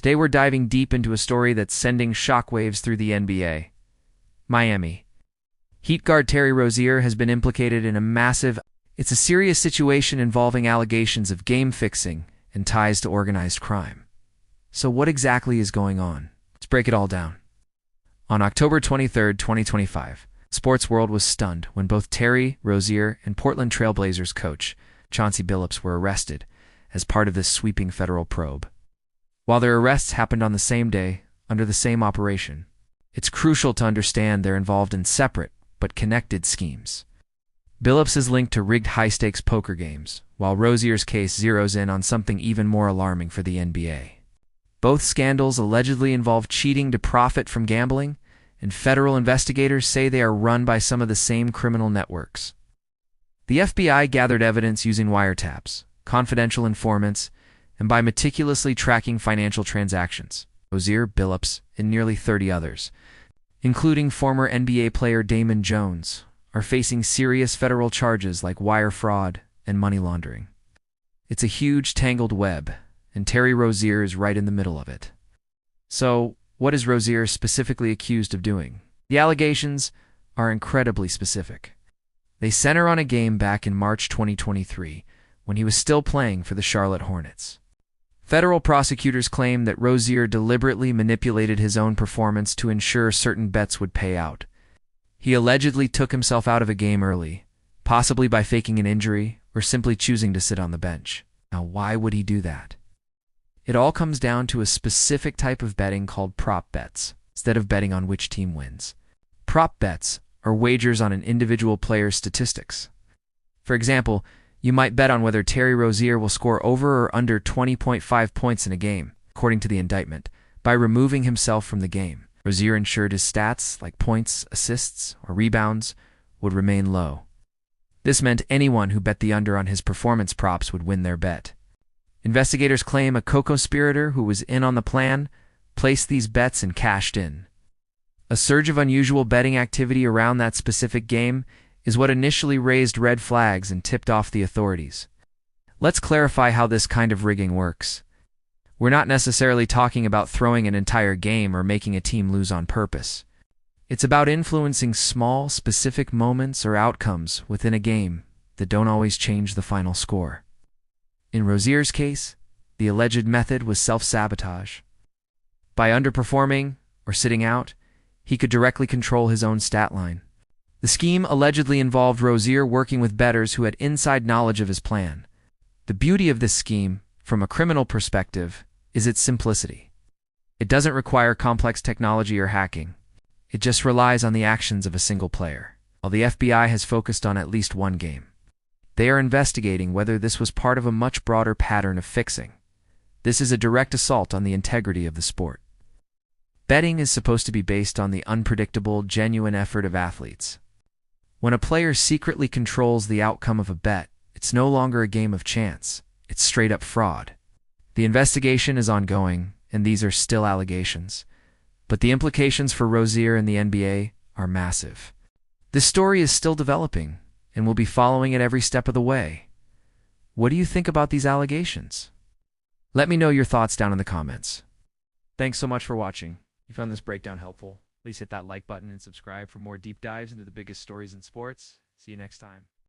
Today we're diving deep into a story that's sending shockwaves through the NBA. Miami. Heat guard Terry Rozier has been implicated in It's a serious situation involving allegations of game fixing and ties to organized crime. So what exactly is going on? Let's break it all down. On October 23, 2025, the sports world was stunned when both Terry Rozier and Portland Trail Blazers coach Chauncey Billups were arrested as part of this sweeping federal probe. While their arrests happened on the same day, under the same operation, it's crucial to understand they're involved in separate but connected schemes. Billups is linked to rigged high-stakes poker games, while Rozier's case zeroes in on something even more alarming for the NBA. Both scandals allegedly involve cheating to profit from gambling, and federal investigators say they are run by some of the same criminal networks. The FBI gathered evidence using wiretaps, confidential informants, and by meticulously tracking financial transactions. Rozier, Billups, and nearly 30 others, including former NBA player Damon Jones, are facing serious federal charges like wire fraud and money laundering. It's a huge, tangled web, and Terry Rozier is right in the middle of it. So, what is Rozier specifically accused of doing? The allegations are incredibly specific. They center on a game back in March 2023, when he was still playing for the Charlotte Hornets. Federal prosecutors claim that Rozier deliberately manipulated his own performance to ensure certain bets would pay out. He allegedly took himself out of a game early, possibly by faking an injury or simply choosing to sit on the bench. Now, why would he do that? It all comes down to a specific type of betting called prop bets, instead of betting on which team wins. Prop bets are wagers on an individual player's statistics. For example, you might bet on whether Terry Rozier will score over or under 20.5 points in a game, according to the indictment. By removing himself from the game, Rozier ensured his stats, like points, assists, or rebounds, would remain low. This meant anyone who bet the under on his performance props would win their bet. Investigators claim a co-conspirator who was in on the plan placed these bets and cashed in. A surge of unusual betting activity around that specific game is what initially raised red flags and tipped off the authorities. Let's clarify how this kind of rigging works. We're not necessarily talking about throwing an entire game or making a team lose on purpose. It's about influencing small, specific moments or outcomes within a game that don't always change the final score. In Rozier's case, the alleged method was self-sabotage. By underperforming or sitting out, he could directly control his own stat line. The scheme allegedly involved Rozier working with bettors who had inside knowledge of his plan. The beauty of this scheme, from a criminal perspective, is its simplicity. It doesn't require complex technology or hacking. It just relies on the actions of a single player. While the FBI has focused on at least one game, they are investigating whether this was part of a much broader pattern of fixing. This is a direct assault on the integrity of the sport. Betting is supposed to be based on the unpredictable, genuine effort of athletes. When a player secretly controls the outcome of a bet, it's no longer a game of chance. It's straight-up fraud. The investigation is ongoing, and these are still allegations. But the implications for Rozier and the NBA are massive. This story is still developing, and we'll be following it every step of the way. What do you think about these allegations? Let me know your thoughts down in the comments. Thanks so much for watching. If you found this breakdown helpful, please hit that like button and subscribe for more deep dives into the biggest stories in sports. See you next time.